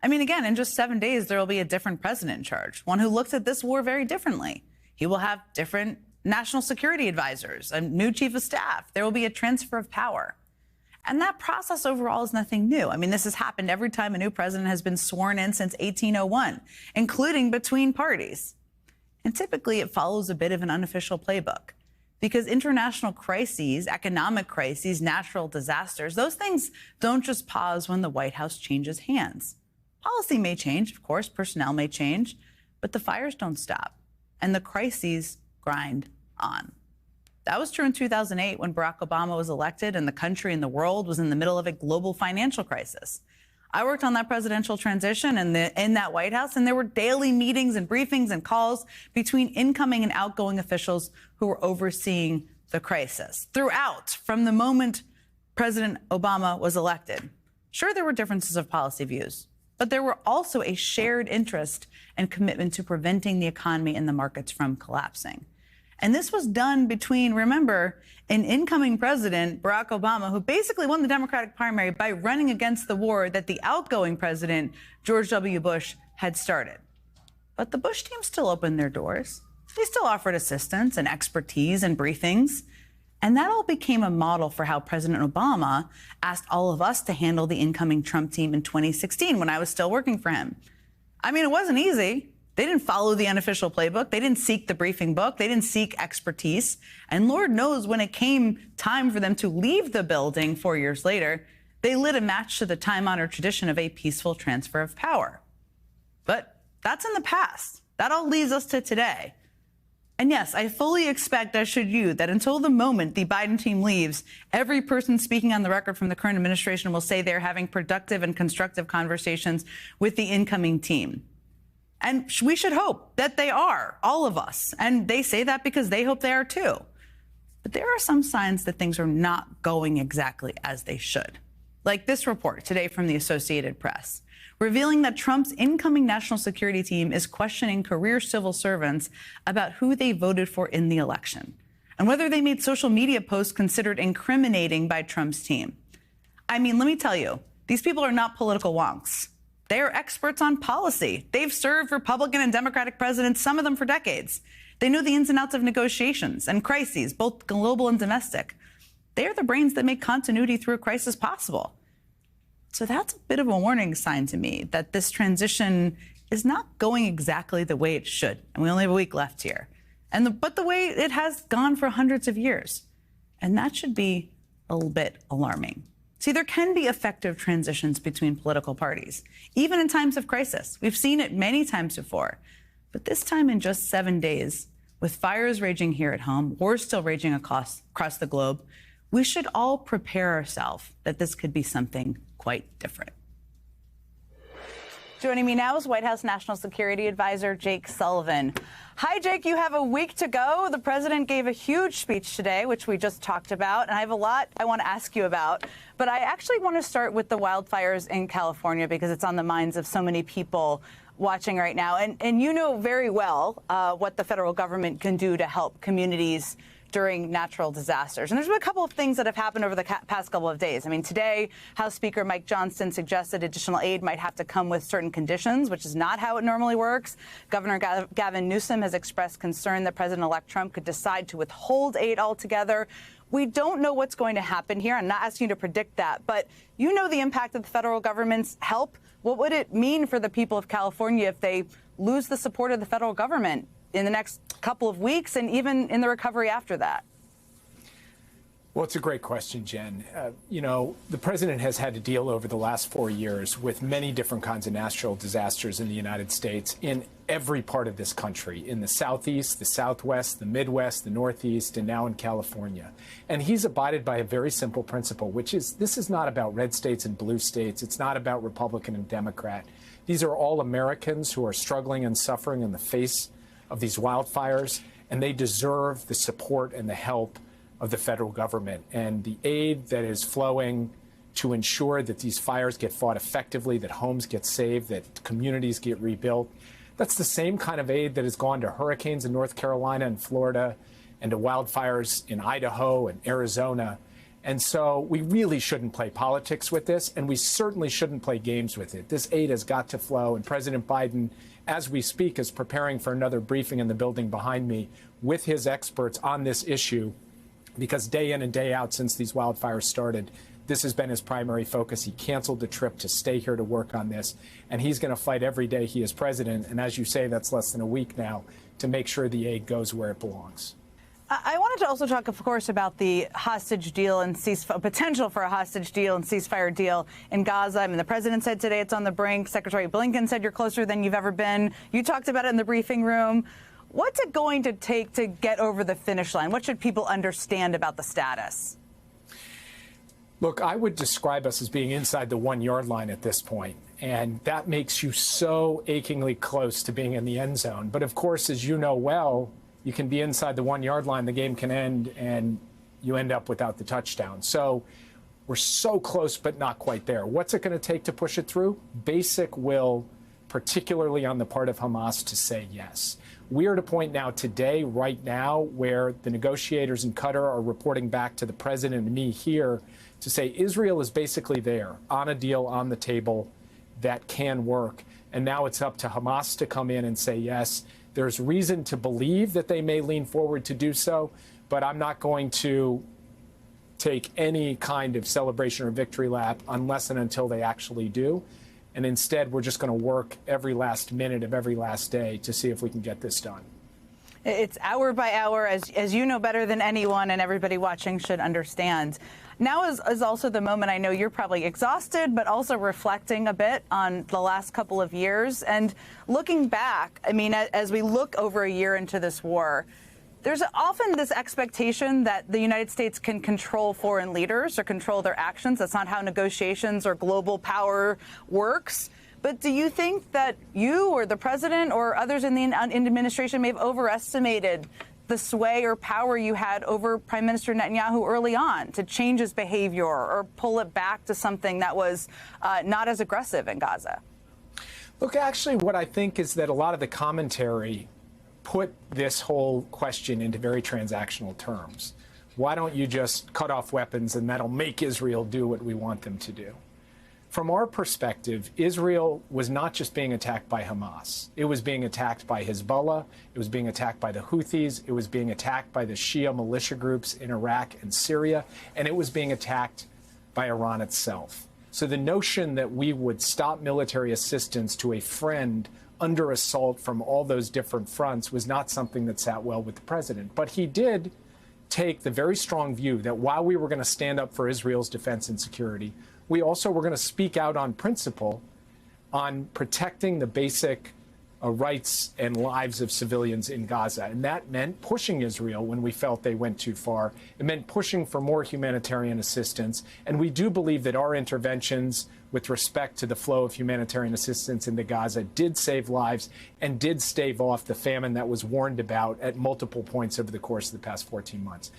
I mean, again, in just 7 days, there will be a different president in charge, one who looks at this war very differently. He will have different national security advisors, a new chief of staff. There will be a transfer of power. And that process overall is nothing new. I mean, this has happened every time a new president has been sworn in since 1801, including between parties. And typically it follows a bit of an unofficial playbook because international crises, economic crises, natural disasters, those things don't just pause when the White House changes hands. Policy may change, of course, personnel may change, but the fires don't stop and the crises grind on. That was true in 2008 when Barack Obama was elected and the country and the world was in the middle of a global financial crisis. I worked on that presidential transition in that White House, and there were daily meetings and briefings and calls between incoming and outgoing officials who were overseeing the crisis throughout, from the moment President Obama was elected. Sure, there were differences of policy views, but there were also a shared interest and commitment to preventing the economy and the markets from collapsing. And this was done between, remember, an incoming president, Barack Obama, who basically won the Democratic primary by running against the war that the outgoing president, George W. Bush, had started. But the Bush team still opened their doors. They still offered assistance and expertise and briefings. And that all became a model for how President Obama asked all of us to handle the incoming Trump team in 2016 when I was still working for him. I mean, it wasn't easy. They didn't follow the unofficial playbook. They didn't seek the briefing book. They didn't seek expertise. And Lord knows when it came time for them to leave the building 4 years later, they lit a match to the time-honored tradition of a peaceful transfer of power. But that's in the past. That all leads us to today. And yes, I fully expect, as should you, that until the moment the Biden team leaves, every person speaking on the record from the current administration will say they're having productive and constructive conversations with the incoming team. And we should hope that they are, all of us. And they say that because they hope they are too. But there are some signs that things are not going exactly as they should. Like this report today from the Associated Press, revealing that Trump's incoming national security team is questioning career civil servants about who they voted for in the election and whether they made social media posts considered incriminating by Trump's team. I mean, let me tell you, these people are not political wonks. They are experts on policy. They've served Republican and Democratic presidents, some of them for decades. They know the ins and outs of negotiations and crises, both global and domestic. They are the brains that make continuity through a crisis possible. So that's a bit of a warning sign to me that this transition is not going exactly the way it should. And we only have a week left here. But the way it has gone for hundreds of years. And that should be a little bit alarming. See, there can be effective transitions between political parties, even in times of crisis. We've seen it many times before. But this time in just 7 days, with fires raging here at home, wars still raging across the globe, we should all prepare ourselves that this could be something quite different. Joining me now is White House National Security Advisor Jake Sullivan. Hi, Jake. You have a week to go. The president gave a huge speech today, which we just talked about, and I have a lot I want to ask you about. But I actually want to start with the wildfires in California because it's on the minds of so many people watching right now. And you know very well what the federal government can do to help communities during natural disasters. And there's been a couple of things that have happened over the past couple of days. I mean, today, House Speaker Mike Johnson suggested additional aid might have to come with certain conditions, which is not how it normally works. Governor Gavin Newsom has expressed concern that President-elect Trump could decide to withhold aid altogether. We don't know what's going to happen here. I'm not asking you to predict that, but you know the impact of the federal government's help. What would it mean for the people of California if they lose the support of the federal government in the next couple of weeks and even in the recovery after that? Well, it's a great question, Jen. The president has had to deal over the last 4 years with many different kinds of natural disasters in the United States in every part of this country, in the Southeast, the Southwest, the Midwest, the Northeast, and now in California. And he's abided by a very simple principle, which is this is not about red states and blue states. It's not about Republican and Democrat. These are all Americans who are struggling and suffering in the face of these wildfires, and they deserve the support and the help of the federal government. And the aid that is flowing to ensure that these fires get fought effectively, that homes get saved, that communities get rebuilt, that's the same kind of aid that has gone to hurricanes in North Carolina and Florida and to wildfires in Idaho and Arizona. And so we really shouldn't play politics with this, and we certainly shouldn't play games with it. This aid has got to flow, and President Biden, as we speak, is preparing for another briefing in the building behind me with his experts on this issue, because day in and day out since these wildfires started, this has been his primary focus. He canceled the trip to stay here to work on this, and he's going to fight every day he is president, and as you say, that's less than a week now, to make sure the aid goes where it belongs. I wanted to also talk, of course, about the hostage deal and potential for a hostage deal and ceasefire deal in Gaza. I mean, the president said today it's on the brink. Secretary Blinken said you're closer than you've ever been. You talked about it in the briefing room. What's it going to take to get over the finish line? What should people understand about the status? Look, I would describe us as being inside the 1 yard line at this point, and that makes you so achingly close to being in the end zone. But of course, as you know well, you can be inside the 1 yard line, the game can end, and you end up without the touchdown. So we're so close, but not quite there. What's it going to take to push it through? Basic will, particularly on the part of Hamas, to say yes. We are at a point now today, right now, where the negotiators in Qatar are reporting back to the president and me here to say Israel is basically there on a deal on the table that can work. And now it's up to Hamas to come in and say yes. There's reason to believe that they may lean forward to do so, but I'm not going to take any kind of celebration or victory lap unless and until they actually do. And instead, we're just going to work every last minute of every last day to see if we can get this done. It's hour by hour, as you know better than anyone, and everybody watching should understand. Now is also the moment. I know you're probably exhausted, but also reflecting a bit on the last couple of years and looking back. I mean, as we look over a year into this war, there's often this expectation that the United States can control foreign leaders or control their actions. That's not how negotiations or global power works. But do you think that you or the president or others in the administration may have overestimated the sway or power you had over Prime Minister Netanyahu early on to change his behavior or pull it back to something that was not as aggressive in Gaza? Look, actually, what I think is that a lot of the commentary put this whole question into very transactional terms. Why don't you just cut off weapons and that'll make Israel do what we want them to do? From our perspective, Israel was not just being attacked by Hamas. It was being attacked by Hezbollah. It was being attacked by the Houthis. It was being attacked by the Shia militia groups in Iraq and Syria. And it was being attacked by Iran itself. So the notion that we would stop military assistance to a friend under assault from all those different fronts was not something that sat well with the president. But he did take the very strong view that while we were going to stand up for Israel's defense and security, we also were going to speak out on principle on protecting the basic rights and lives of civilians in Gaza. And that meant pushing Israel when we felt they went too far. It meant pushing for more humanitarian assistance. And we do believe that our interventions with respect to the flow of humanitarian assistance into Gaza did save lives and did stave off the famine that was warned about at multiple points over the course of the past 14 months.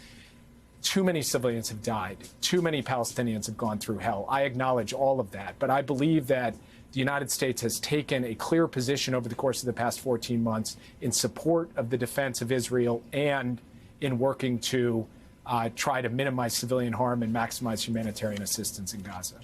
Too many civilians have died. Too many Palestinians have gone through hell. I acknowledge all of that. But I believe that the United States has taken a clear position over the course of the past 14 months in support of the defense of Israel and in working to try to minimize civilian harm and maximize humanitarian assistance in Gaza.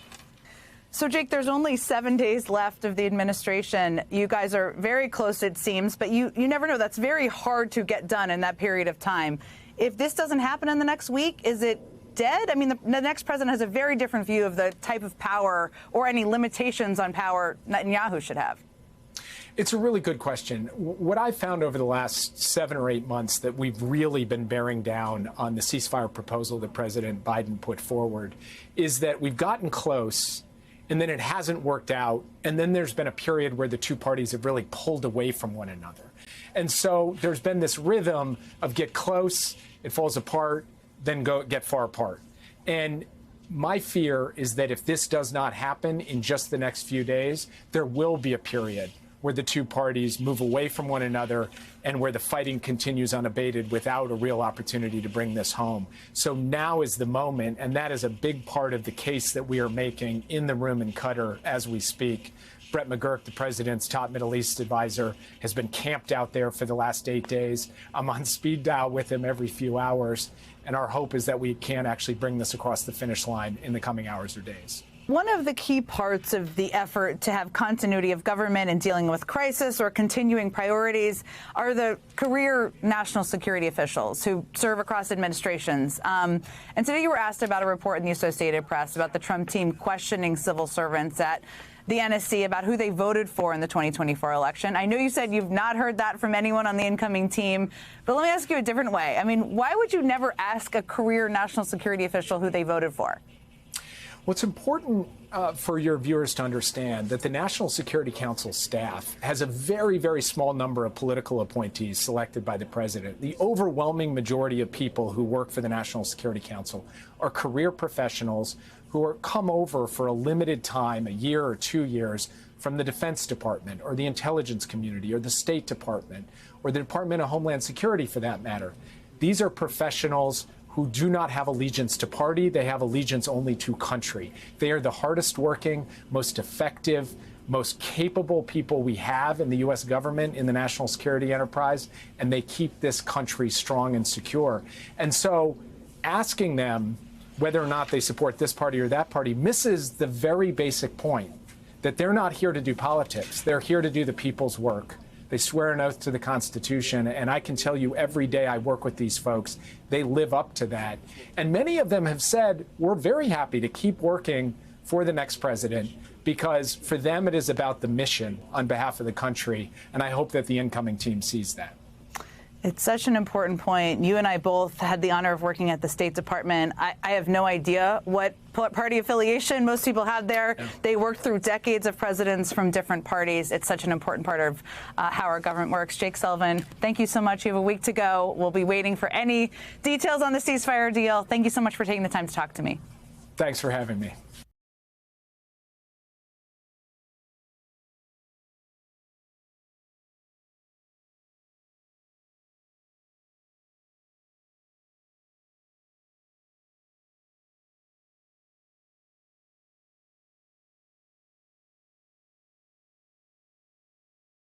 So, Jake, there's only 7 days left of the administration. You guys are very close, it seems, but you never know. That's very hard to get done in that period of time. If this doesn't happen in the next week, is it dead? I mean, the next president has a very different view of the type of power or any limitations on power Netanyahu should have. It's a really good question. What I've found over the last 7 or 8 months that we've really been bearing down on the ceasefire proposal that President Biden put forward is that we've gotten close, and then it hasn't worked out, and then there's been a period where the two parties have really pulled away from one another. And so there's been this rhythm of get close, it falls apart, then get far apart. And my fear is that if this does not happen in just the next few days, there will be a period where the two parties move away from one another and where the fighting continues unabated without a real opportunity to bring this home. So now is the moment, and that is a big part of the case that we are making in the room in Qatar as we speak, Brett McGurk, the president's top Middle East advisor, has been camped out there for the last 8 days. I'm on speed dial with him every few hours. And our hope is that we can actually bring this across the finish line in the coming hours or days. One of the key parts of the effort to have continuity of government in dealing with crisis or continuing priorities are the career national security officials who serve across administrations. And today you were asked about a report in the Associated Press about the Trump team questioning civil servants at the NSC about who they voted for in the 2024 election. I know you said you've not heard that from anyone on the incoming team, but let me ask you a different way. I mean, why would you never ask a career national security official who they voted for? Well, it's important for your viewers to understand that the National Security Council staff has a very, very small number of political appointees selected by the president. The overwhelming majority of people who work for the National Security Council are career professionals who are come over for a limited time, a year or 2 years, from the Defense Department or the intelligence community or the State Department or the Department of Homeland Security, for that matter. These are professionals who do not have allegiance to party. They have allegiance only to country. They are the hardest working, most effective, most capable people we have in the U.S. government, in the national security enterprise, and they keep this country strong and secure. And so asking them whether or not they support this party or that party misses the very basic point that they're not here to do politics. They're here to do the people's work. They swear an oath to the Constitution, and I can tell you every day I work with these folks, they live up to that. And many of them have said, we're very happy to keep working for the next president, because for them it is about the mission on behalf of the country, and I hope that the incoming team sees that. It's such an important point. You and I both had the honor of working at the State Department. I have no idea what party affiliation most people had there. Yeah. They worked through decades of presidents from different parties. It's such an important part of how our government works. Jake Sullivan, thank you so much. You have a week to go. We'll be waiting for any details on the ceasefire deal. Thank you so much for taking the time to talk to me. Thanks for having me.